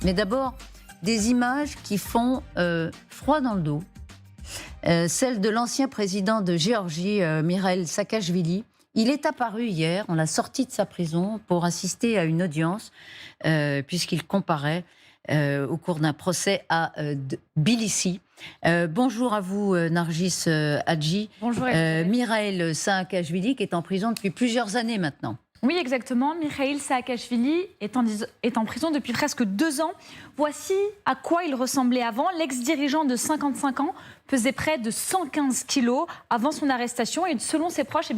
Mais d'abord, des images qui font froid dans le dos. Celle de l'ancien président de Géorgie, Mikhail Saakashvili. Il est apparu hier, on l'a sorti de sa prison pour assister à une audience, puisqu'il comparait au cours d'un procès à Tbilissi. Bonjour à vous, Nargis Hadji. Bonjour. Mikhail Saakashvili qui est en prison depuis plusieurs années maintenant. Oui, exactement. Mikhail Saakashvili est en prison depuis presque 2 ans. Voici à quoi il ressemblait avant. L'ex-dirigeant de 55 ans pesait près de 115 kilos avant son arrestation. Et selon ses proches,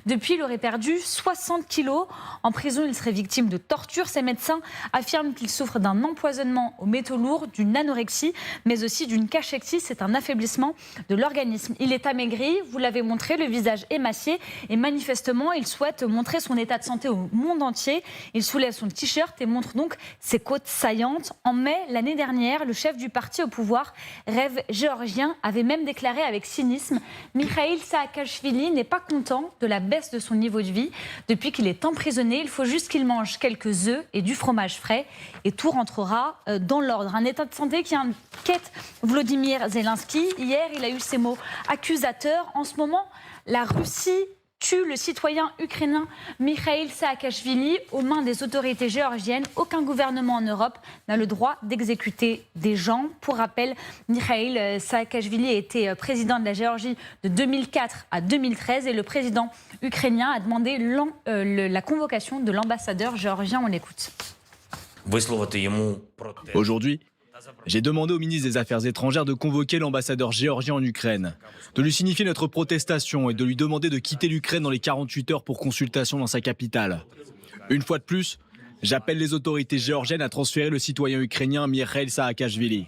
depuis, il aurait perdu 60 kilos. En prison, il serait victime de torture. Ses médecins affirment qu'il souffre d'un empoisonnement aux métaux lourds, d'une anorexie, mais aussi d'une cachexie. C'est un affaiblissement de l'organisme. Il est amaigri, vous l'avez montré, le visage émacié. Et manifestement, il souhaite montrer son état de santé au monde entier. Il soulève son t-shirt et montre donc ses côtes saillantes. En mai, l'année dernière, le chef du parti au pouvoir, Rêve géorgien, avait même déclaré avec cynisme « Mikhail Saakashvili n'est pas content de la baisse de son niveau de vie. Depuis qu'il est emprisonné, il faut juste qu'il mange quelques œufs et du fromage frais et tout rentrera dans l'ordre. » Un état de santé qui inquiète Volodymyr Zelensky. Hier, il a eu ces mots accusateurs. En ce moment, la Russie tue le citoyen ukrainien Mikhail Saakashvili aux mains des autorités géorgiennes. Aucun gouvernement en Europe n'a le droit d'exécuter des gens. Pour rappel, Mikhail Saakashvili était président de la Géorgie de 2004 à 2013 et le président ukrainien a demandé la convocation de l'ambassadeur géorgien. On l'écoute. Aujourd'hui, j'ai demandé au ministre des Affaires étrangères de convoquer l'ambassadeur géorgien en Ukraine, de lui signifier notre protestation et de lui demander de quitter l'Ukraine dans les 48 heures pour consultation dans sa capitale. Une fois de plus, j'appelle les autorités géorgiennes à transférer le citoyen ukrainien Mikhail Saakashvili.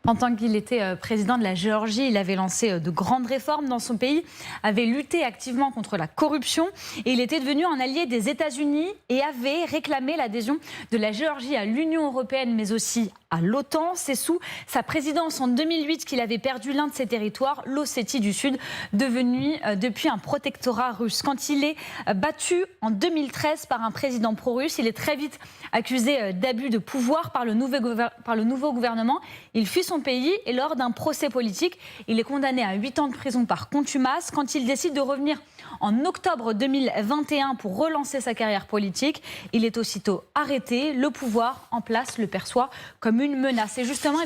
En tant qu'il était président de la Géorgie, il avait lancé de grandes réformes dans son pays, avait lutté activement contre la corruption et il était devenu un allié des États-Unis et avait réclamé l'adhésion de la Géorgie à l'Union européenne, mais aussi à l'OTAN. C'est sous sa présidence en 2008 qu'il avait perdu l'un de ses territoires, l'Ossétie du Sud, devenu depuis un protectorat russe. Quand il est battu en 2013 par un président pro-russe, il est très vite accusé d'abus de pouvoir par le nouveau gouvernement. Il fuit son pays et lors d'un procès politique, il est condamné à 8 ans de prison par contumace. Quand il décide de revenir en octobre 2021 pour relancer sa carrière politique, il est aussitôt arrêté. Le pouvoir en place le perçoit comme une menace. Et justement,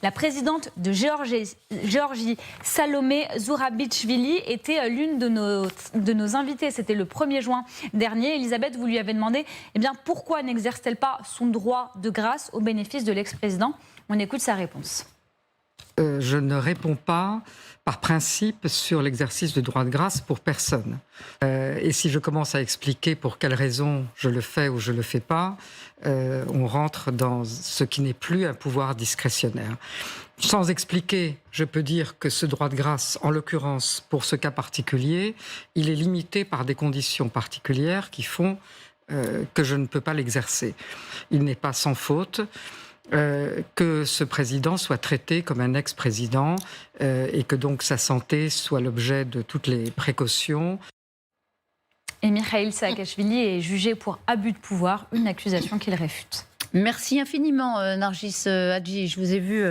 la présidente de Géorgie, Salomé Zourabichvili, était l'une de nos invités. C'était le 1er juin dernier. Elisabeth, vous lui avez demandé pourquoi n'exerce-t-elle pas son droit de grâce au bénéfice de l'ex-président. On écoute sa réponse. Je ne réponds pas par principe sur l'exercice du droit de grâce pour personne. Et si je commence à expliquer pour quelles raisons je le fais ou je ne le fais pas, on rentre dans ce qui n'est plus un pouvoir discrétionnaire. Sans expliquer, je peux dire que ce droit de grâce, en l'occurrence pour ce cas particulier, il est limité par des conditions particulières qui font que je ne peux pas l'exercer. Il n'est pas sans faute. Que ce président soit traité comme un ex-président et que donc sa santé soit l'objet de toutes les précautions. Et Mikhail Saakashvili est jugé pour abus de pouvoir, une accusation qu'il réfute. Merci infiniment, Nargis Hadji. Je vous ai vu,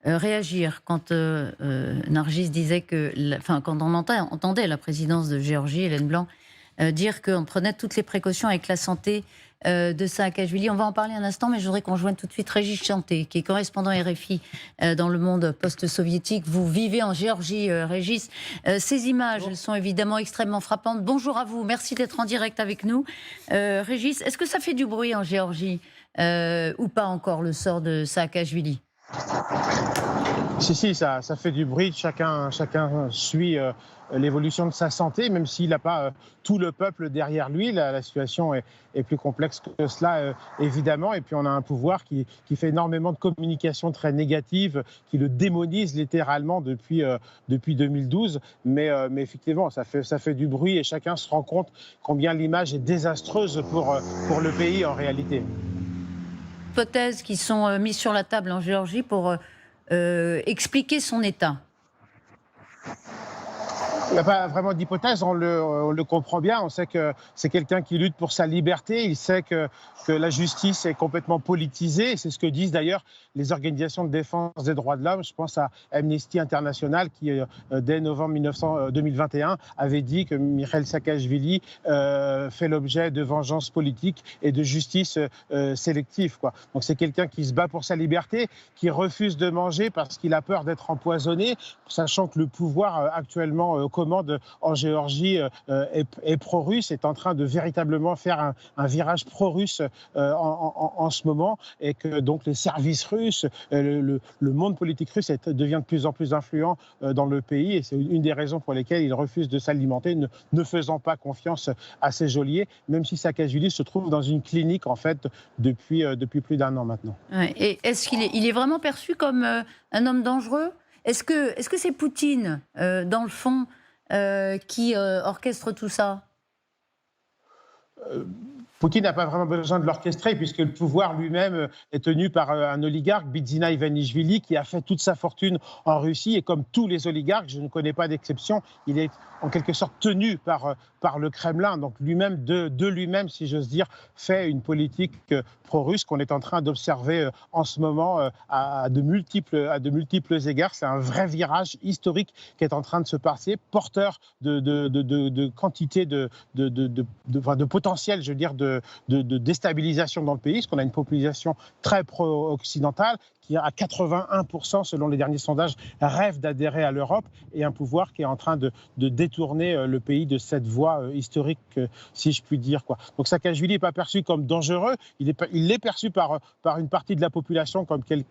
réagir quand Nargis disait que, quand on entendait la présidence de Géorgie, Hélène Blanc, dire qu'on prenait toutes les précautions avec la santé de Saakashvili. On va en parler un instant, mais je voudrais qu'on joigne tout de suite Régis Chanté, qui est correspondant RFI dans le monde post-soviétique. Vous vivez en Géorgie, Régis. Ces images, elles sont évidemment extrêmement frappantes. Bonjour à vous, merci d'être en direct avec nous. Régis, est-ce que ça fait du bruit en Géorgie ou pas encore, le sort de Saakashvili ? Si, ça fait du bruit. Chacun suit l'évolution de sa santé, même s'il n'a pas tout le peuple derrière lui. La situation est plus complexe que cela, évidemment. Et puis on a un pouvoir qui fait énormément de communication très négative, qui le démonise littéralement depuis 2012. Mais effectivement, ça fait du bruit et chacun se rend compte combien l'image est désastreuse pour le pays en réalité. Hypothèses qui sont mises sur la table en Géorgie pour expliquer son état. Il n'y a pas vraiment d'hypothèse, on le comprend bien. On sait que c'est quelqu'un qui lutte pour sa liberté. Il sait que la justice est complètement politisée. C'est ce que disent d'ailleurs les organisations de défense des droits de l'homme. Je pense à Amnesty International qui, dès novembre 2021, avait dit que Mikhail Saakashvili fait l'objet de vengeance politique et de justice sélective, quoi. Donc c'est quelqu'un qui se bat pour sa liberté, qui refuse de manger parce qu'il a peur d'être empoisonné, sachant que le pouvoir actuellement commande en Géorgie est pro-russe, est en train de véritablement faire un virage pro-russe en ce moment, et que donc les services russes, le monde politique russe devient de plus en plus influent dans le pays, et c'est une des raisons pour lesquelles il refuse de s'alimenter, ne faisant pas confiance à ses geôliers, même si Saakashvili se trouve dans une clinique en fait depuis plus d'1 an maintenant. Ouais. Et est-ce qu'il est vraiment perçu comme un homme dangereux? Est-ce que c'est Poutine, dans le fond, qui orchestre tout ça? Poutine n'a pas vraiment besoin de l'orchestrer puisque le pouvoir lui-même est tenu par un oligarque, Bidzina Ivanishvili, qui a fait toute sa fortune en Russie. Et comme tous les oligarques, je ne connais pas d'exception, il est en quelque sorte tenu par le Kremlin. Donc lui-même, de lui-même, si j'ose dire, fait une politique pro-russe qu'on est en train d'observer en ce moment à de multiples égards. C'est un vrai virage historique qui est en train de se passer, porteur de quantité de potentiel, je veux dire, de déstabilisation dans le pays, parce qu'on a une population très pro-occidentale qui, à 81%, selon les derniers sondages, rêve d'adhérer à l'Europe, et un pouvoir qui est en train de détourner le pays de cette voie historique, si je puis dire, quoi. Donc Saakashvili n'est pas perçu comme dangereux, il est perçu par une partie de la population comme quelqu'un.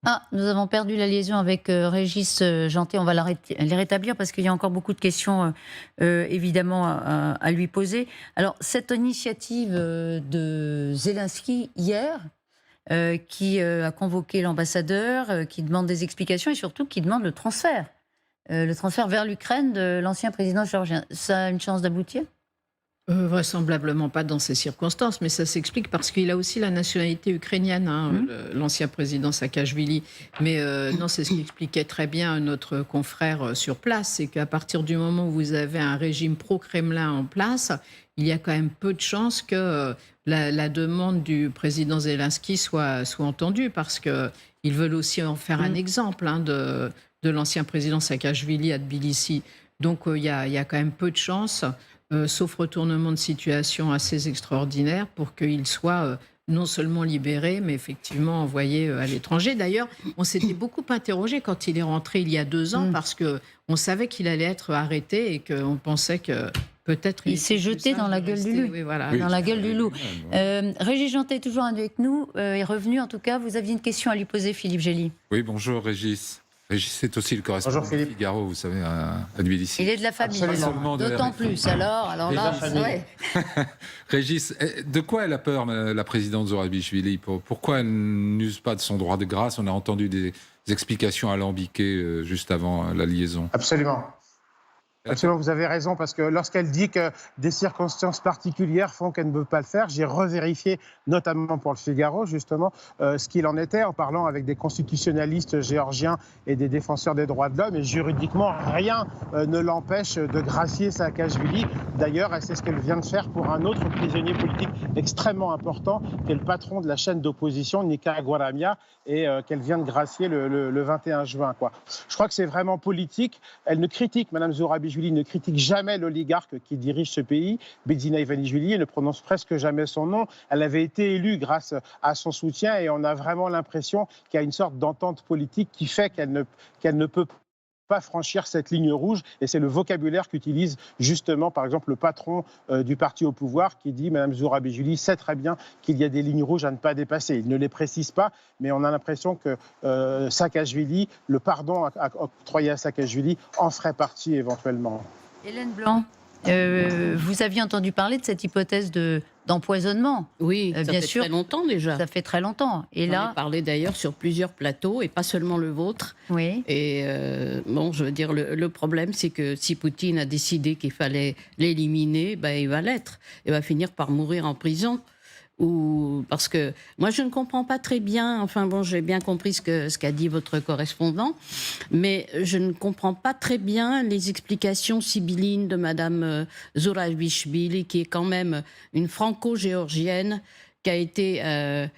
Ah, nous avons perdu la liaison avec Régis Janté. On va les rétablir parce qu'il y a encore beaucoup de questions, évidemment, à lui poser. Alors, cette initiative de Zelensky hier, qui a convoqué l'ambassadeur, qui demande des explications et surtout qui demande le transfert vers l'Ukraine de l'ancien président géorgien, ça a une chance d'aboutir? Vraisemblablement pas dans ces circonstances, mais ça s'explique parce qu'il a aussi la nationalité ukrainienne, l'ancien président Saakashvili. Mais non, c'est ce qu'expliquait très bien notre confrère sur place, c'est qu'à partir du moment où vous avez un régime pro-Kremlin en place, il y a quand même peu de chances que la demande du président Zelensky soit entendue, parce qu'ils veulent aussi en faire un exemple de l'ancien président Saakashvili à Tbilissi. Donc il y a quand même peu de chances, sauf retournement de situation assez extraordinaire, pour qu'il soit non seulement libéré, mais effectivement envoyé à l'étranger. D'ailleurs, on s'était beaucoup interrogé quand il est rentré il y a 2 ans, parce qu'on savait qu'il allait être arrêté et qu'on pensait que peut-être... Il s'est jeté dans la gueule du loup. Oui, voilà. Dans la gueule du loup. Régis Janté est toujours avec nous, est revenu en tout cas. Vous aviez une question à lui poser, Philippe Gély. Oui, bonjour Régis. Régis est aussi le correspondant du Figaro, vous savez, à Tbilissi. Il est de la famille, Absolument. d'autant plus. Alors là, ouais. Régis, de quoi elle a peur, la présidente Zouravishvili? Pourquoi elle n'use pas de son droit de grâce? On a entendu des explications alambiquées juste avant la liaison. Absolument. Absolument, vous avez raison, parce que lorsqu'elle dit que des circonstances particulières font qu'elle ne peut pas le faire, j'ai revérifié, notamment pour le Figaro, justement, ce qu'il en était, en parlant avec des constitutionnalistes géorgiens et des défenseurs des droits de l'homme, et juridiquement, rien ne l'empêche de gracier Saakashvili. D'ailleurs, c'est ce qu'elle vient de faire pour un autre prisonnier politique extrêmement important, qui est le patron de la chaîne d'opposition, Nika Guaramia, et qu'elle vient de gracier le 21 juin, quoi. Je crois que c'est vraiment politique. Elle ne critique, Mme Zouravishvili ne critique jamais l'oligarque qui dirige ce pays, Bidzina Ivanishvili, elle ne prononce presque jamais son nom. Elle avait été élue grâce à son soutien, et on a vraiment l'impression qu'il y a une sorte d'entente politique qui fait qu'elle ne peut pas franchir cette ligne rouge, et c'est le vocabulaire qu'utilise justement par exemple le patron du parti au pouvoir, qui dit: Mme Zouravishvili sait très bien qu'il y a des lignes rouges à ne pas dépasser. Il ne les précise pas, mais on a l'impression que Saakashvili, le pardon octroyé à Saakashvili en ferait partie éventuellement. Hélène Blanc, vous aviez entendu parler de cette hypothèse d'empoisonnement? Oui, ça bien fait sûr, très longtemps déjà. Ça fait très longtemps. Et On là, en a parlé d'ailleurs sur plusieurs plateaux, et pas seulement le vôtre. oui. Et bon, je veux dire, le problème, c'est que si Poutine a décidé qu'il fallait l'éliminer, ben, il va l'être. Il va finir par mourir en prison. Parce que moi, je ne comprends pas très bien, enfin bon, j'ai bien compris ce qu'a dit votre correspondant, mais je ne comprends pas très bien les explications sibyllines de Madame Zurabichvili, qui est quand même une franco-géorgienne, qui a été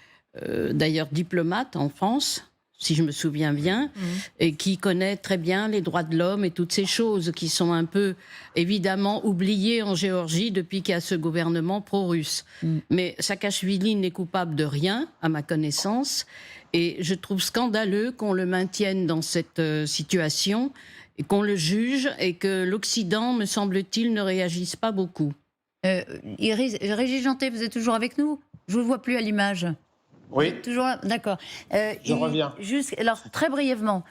d'ailleurs diplomate en France, si je me souviens bien, et qui connaît très bien les droits de l'homme et toutes ces choses qui sont un peu, évidemment, oubliées en Géorgie depuis qu'il y a ce gouvernement pro-russe. Mais Saakachvili n'est coupable de rien, à ma connaissance, et je trouve scandaleux qu'on le maintienne dans cette situation, et qu'on le juge, et que l'Occident, me semble-t-il, ne réagisse pas beaucoup. Régis Janté, vous êtes toujours avec nous? Je ne vous vois plus à l'image. Oui, Toujours là, d'accord. je reviens. Alors, très brièvement,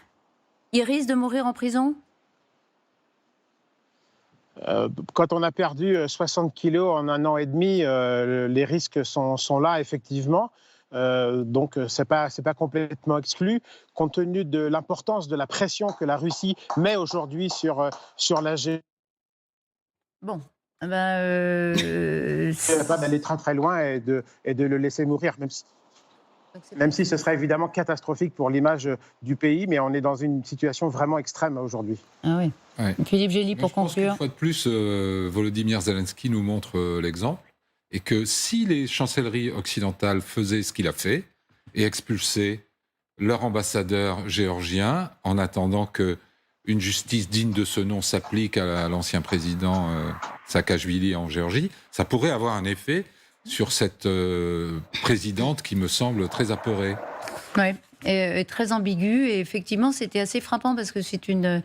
il risque de mourir en prison? Quand on a perdu 60 kilos en 1 an et demi, les risques sont là, effectivement. Donc, c'est pas complètement exclu, compte tenu de l'importance de la pression que la Russie met aujourd'hui sur la Géorgie. Bon. Pas d'aller très très loin et de le laisser mourir, même si ce serait évidemment catastrophique pour l'image du pays, mais on est dans une situation vraiment extrême aujourd'hui. Ah oui. Ouais. Philippe Gély, pour conclure. Une fois de plus, Volodymyr Zelensky nous montre l'exemple, et que si les chancelleries occidentales faisaient ce qu'il a fait, et expulsaient leur ambassadeur géorgien, en attendant que une justice digne de ce nom s'applique à l'ancien président Saakachvili en Géorgie, ça pourrait avoir un effet sur cette présidente qui me semble très apeurée. Oui, et très ambiguë. Et effectivement, c'était assez frappant parce que c'est une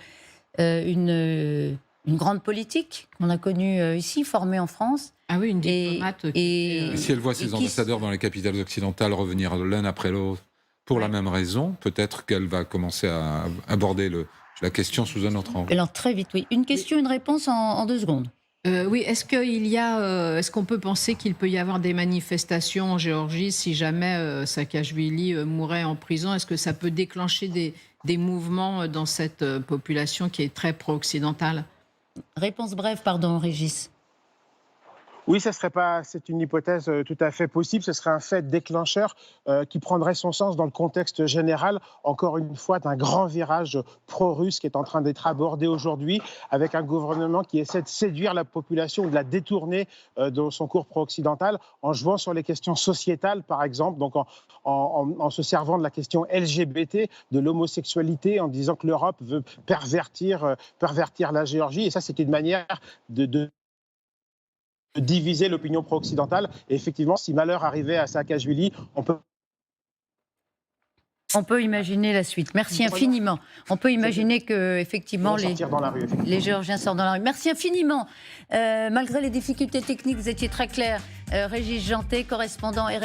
grande politique qu'on a connue ici, formée en France. Ah oui, une diplomate. Et si elle voit ses ambassadeurs dans les capitales occidentales revenir l'un après l'autre pour la même raison, peut-être qu'elle va commencer à aborder la question sous un autre angle. Alors très vite, oui. Une question, une réponse en 2 secondes. Oui, est-ce qu'on peut penser qu'il peut y avoir des manifestations en Géorgie si jamais Saakachvili mourait en prison? Est-ce que ça peut déclencher des mouvements dans cette population qui est très pro-occidentale? Réponse brève, pardon, Régis. Oui, c'est une hypothèse tout à fait possible. Ce serait un fait déclencheur qui prendrait son sens dans le contexte général, encore une fois, d'un grand virage pro-russe qui est en train d'être abordé aujourd'hui, avec un gouvernement qui essaie de séduire la population, de la détourner de son cours pro-occidental, en jouant sur les questions sociétales, par exemple, donc en se servant de la question LGBT, de l'homosexualité, en disant que l'Europe veut pervertir la Géorgie. Et ça, c'est une manière de diviser l'opinion pro-occidentale. Et effectivement, si malheur arrivait à Saakachvili, on peut imaginer la suite. Merci infiniment. On peut imaginer que effectivement les Géorgiens sortent dans la rue. Merci infiniment. Malgré les difficultés techniques, vous étiez très clair. Régis Janté, correspondant RFI.